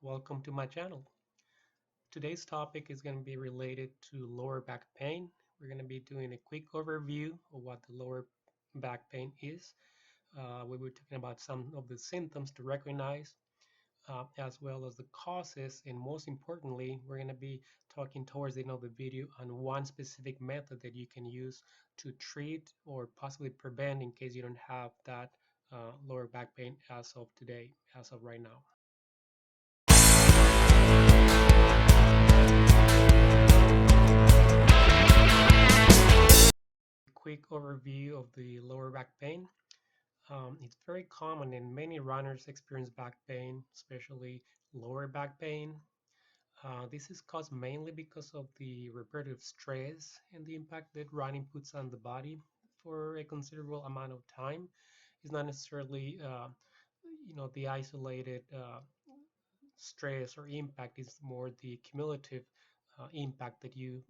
welcome to my channel. Today's topic is going to be related to lower back pain. We're going to be doing a quick overview of what the lower back pain is. We were talking about some of the symptoms to recognize, as well as the causes, and most importantly, we're going to be talking towards the end of the video on one specific method that you can use to treat or possibly prevent in case you don't have that lower back pain as of today, as of right now. Quick overview of the lower back pain. It's very common and many runners experience back pain, especially lower back pain. This is caused mainly because of the repetitive stress and the impact that running puts on the body for a considerable amount of time. It's not necessarily, the isolated stress or impact. Is more the cumulative impact that you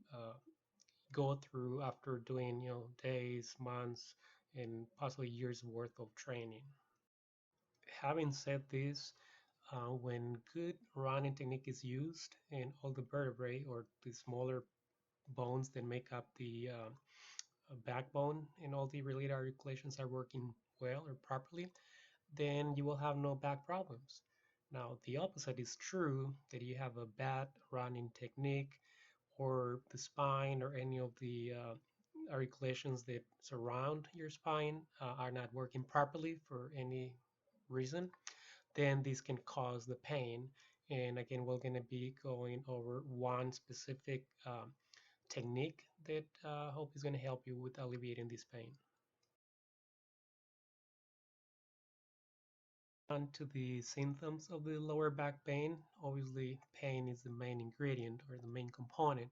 go through after doing, days, months, and possibly years worth of training. Having said this, when good running technique is used and all the vertebrae or the smaller bones that make up the backbone and all the related articulations are working well or properly, then you will have no back problems. Now, the opposite is true, that you have a bad running technique or the spine or any of the articulations that surround your spine are not working properly for any reason, then this can cause the pain. And again, we're going to be going over one specific technique that I hope is going to help you with alleviating this pain. On to the symptoms of the lower back pain. Obviously, pain is the main ingredient or the main component,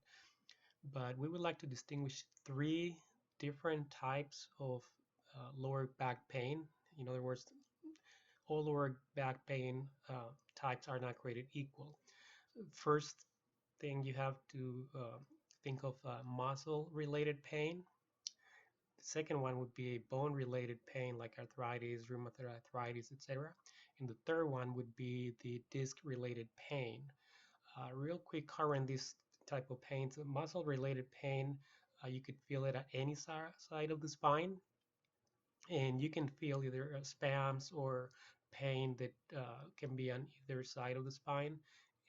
but we would like to distinguish three different types of lower back pain. In other words, all lower back pain types are not created equal. First thing you have to think of muscle-related pain. The second one would be a bone-related pain like arthritis, rheumatoid arthritis, etc. And the third one would be the disc-related pain. Real quick cover on this type of pain. So muscle-related pain, you could feel it at any side of the spine, and you can feel either spasms or pain that can be on either side of the spine,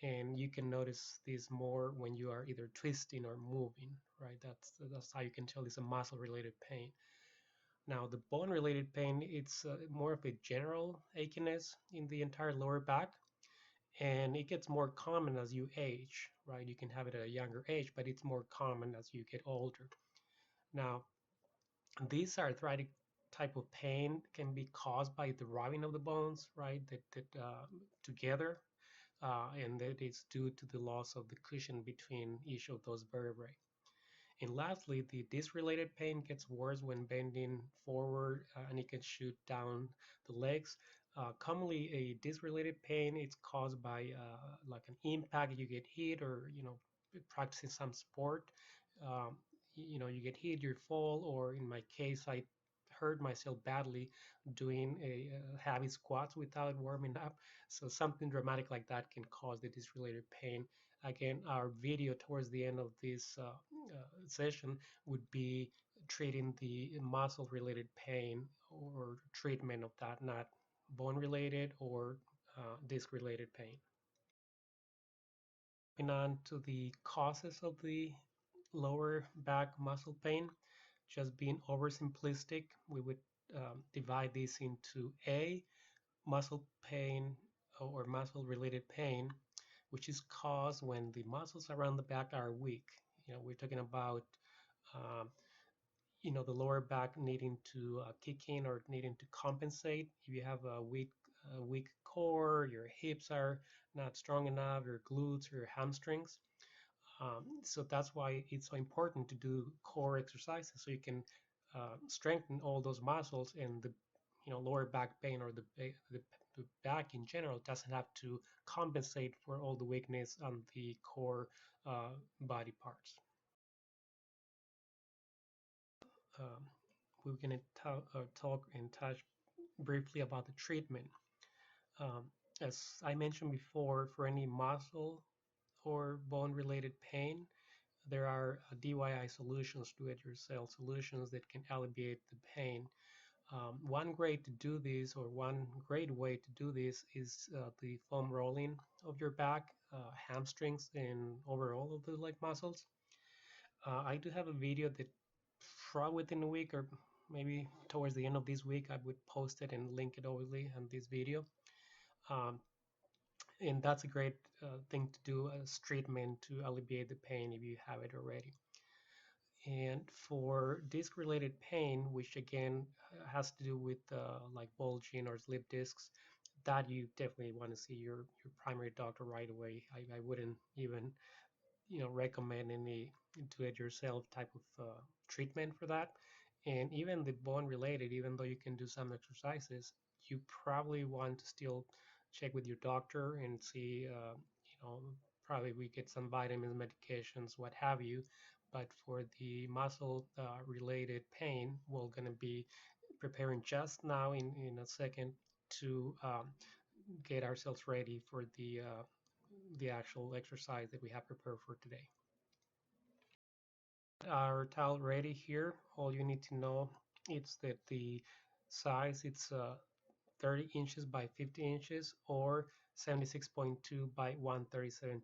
and you can notice this more when you are either twisting or moving, right? That's how you can tell it's a muscle related pain. Now the bone related pain, it's more of a general achiness in the entire lower back, and it gets more common as you age, right? You can have it at a younger age, but it's more common as you get older. Now these arthritic type of pain can be caused by the rubbing of the bones, right? That together, and that is due to the loss of the cushion between each of those vertebrae. And lastly, the disc-related pain gets worse when bending forward, and it can shoot down the legs. Commonly, a disc-related pain it's caused by like an impact. You get hit, or practicing some sport. Um, you get hit, you fall, or in my case, I hurt myself badly doing a heavy squats without warming up. So something dramatic like that can cause the disc-related pain. Again, our video towards the end of this session would be treating the muscle related pain or treatment of that, not bone related or disc related pain. Moving on to the causes of the lower back muscle pain, just being oversimplistic, we would divide this into A, muscle pain or muscle related pain, which is caused when the muscles around the back are weak. We're talking about um, the lower back needing to kick in or needing to compensate. If you have a weak core, your hips are not strong enough, your glutes, your hamstrings. So that's why it's so important to do core exercises so you can strengthen all those muscles, and the lower back pain or the back in general doesn't have to compensate for all the weakness on the core body parts. Um, we're going to talk and touch briefly about the treatment. Um, as I mentioned before, for any muscle or bone related pain, there are DIY solutions, do it yourself solutions that can alleviate the pain. One great to do this, or one great way to do this, is the foam rolling of your back, hamstrings, and overall of the leg muscles. I do have a video that probably within a week or maybe towards the end of this week, I would post it and link it overly on this video. Um, and that's a great thing to do as treatment to alleviate the pain if you have it already. And for disc related pain, which again has to do with like bulging or slip discs, that you definitely want to see your primary doctor right away. I wouldn't even recommend any do it yourself type of treatment for that. And even the bone related, even though you can do some exercises, you probably want to still check with your doctor and see, probably we get some vitamins, medications, what have you. But for the muscle related pain, we're going to be preparing just now in a second to get ourselves ready for the actual exercise that we have prepared for today. Our tile ready here. All you need to know is that the size it's 30 inches by 50 inches or 76.2 by 137.16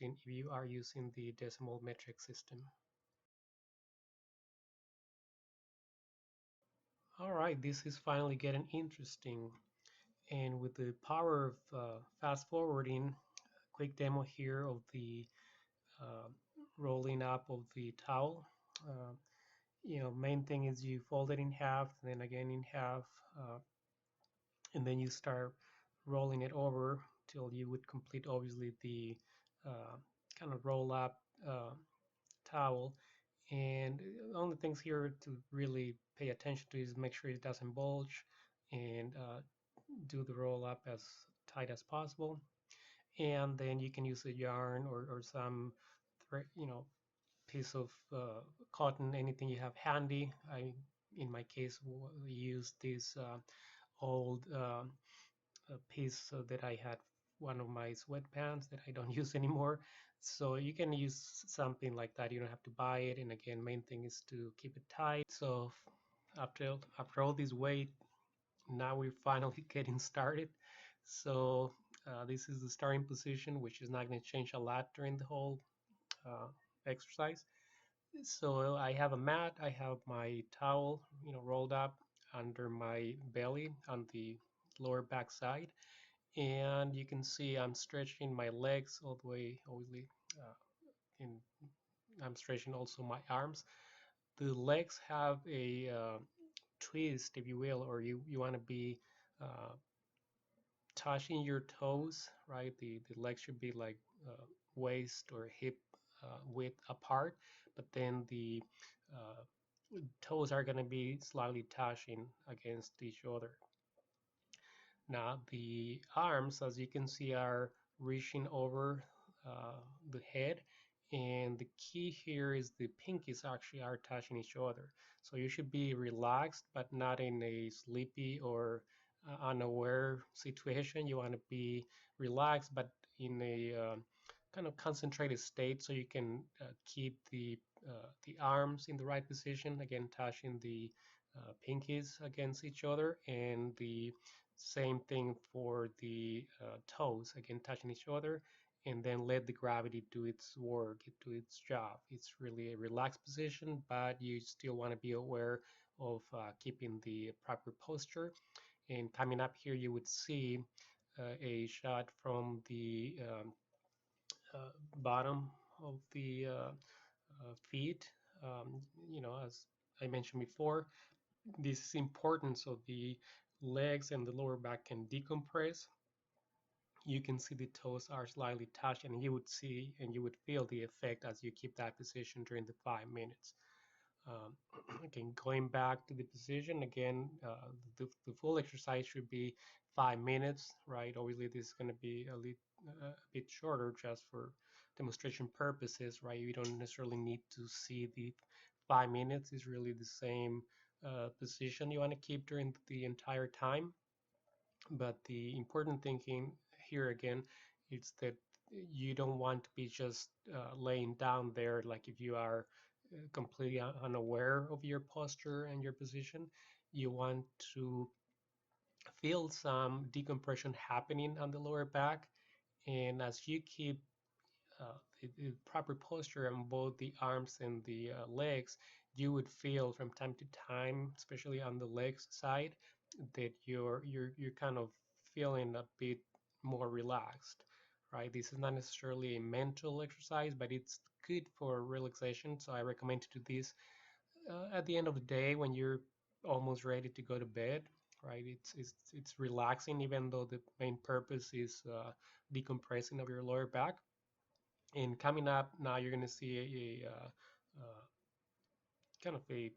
if you are using the decimal metric system. All right, this is finally getting interesting. And with the power of fast forwarding, quick demo here of the uh, rolling up of the towel. Uh, main thing is you fold it in half, then again in half, uh, and then you start rolling it over till you would complete obviously the uh, kind of roll up uh, towel. And the only things here to really pay attention to is make sure it doesn't bulge and do the roll up as tight as possible. And then you can use a yarn or some piece of cotton, anything you have handy. In my case, use this old piece that I had one of my sweatpants that I don't use anymore. So you can use something like that. You don't have to buy it. And again, main thing is to keep it tight. So after all this wait, now we're finally getting started. So this is the starting position, which is not going to change a lot during the whole exercise. So I have a mat, I have my towel, rolled up under my belly on the lower back side, and you can see I'm stretching my legs all the way, obviously, in I'm stretching also my arms. The legs have a twist, if you will, or you want to be uh, touching your toes, right? The legs should be like waist or hip width apart, but then the toes are going to be slightly touching against each other. Now the arms, as you can see, are reaching over the head, and the key here is the pinkies actually are touching each other. So you should be relaxed, but not in a sleepy or unaware situation. You want to be relaxed, but in a kind of concentrated state, so you can keep the arms in the right position. Again, touching the pinkies against each other, and the same thing for the toes, again touching each other, and then let the gravity do its work, do its job. It's really a relaxed position, but you still want to be aware of keeping the proper posture. And coming up here, you would see a shot from the bottom of the feet. As I mentioned before, this is important so the legs and the lower back can decompress. You can see the toes are slightly touched, and you would see and you would feel the effect as you keep that position during the 5 minutes. Um, again, going back to the position again, the full exercise should be 5 minutes, right? Obviously, this is going to be a bit shorter just for demonstration purposes, right? You don't necessarily need to see the 5 minutes. It's really the same position you want to keep during the entire time. But the important thing here again is that you don't want to be just laying down there like if you are completely unaware of your posture and your position. You want to feel some decompression happening on the lower back. And as you keep the proper posture on both the arms and the legs, you would feel from time to time, especially on the legs side, that you're kind of feeling a bit more relaxed, right? This is not necessarily a mental exercise, but it's good for relaxation. So I recommend to do this at the end of the day when you're almost ready to go to bed, right? It's relaxing, even though the main purpose is decompressing of your lower back. And coming up now, you're going to see kind of a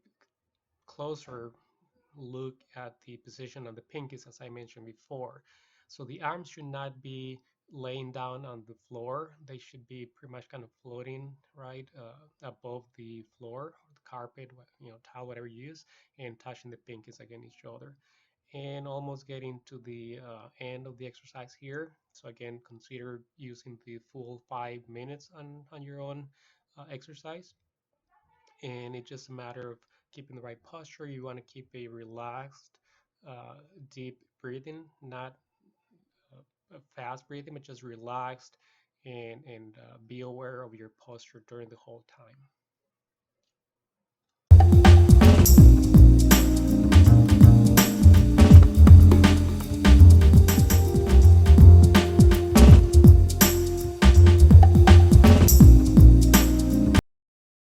closer look at the position of the pinkies, as I mentioned before. So the arms should not be laying down on the floor. They should be pretty much kind of floating right above the floor, or the carpet, tile, whatever you use, and touching the pinkies against each other. And almost getting to the end of the exercise here. So again, consider using the full 5 minutes on your own exercise. And it's just a matter of keeping the right posture. You want to keep a relaxed, uh, deep breathing, not fast breathing, but just relaxed and be aware of your posture during the whole time.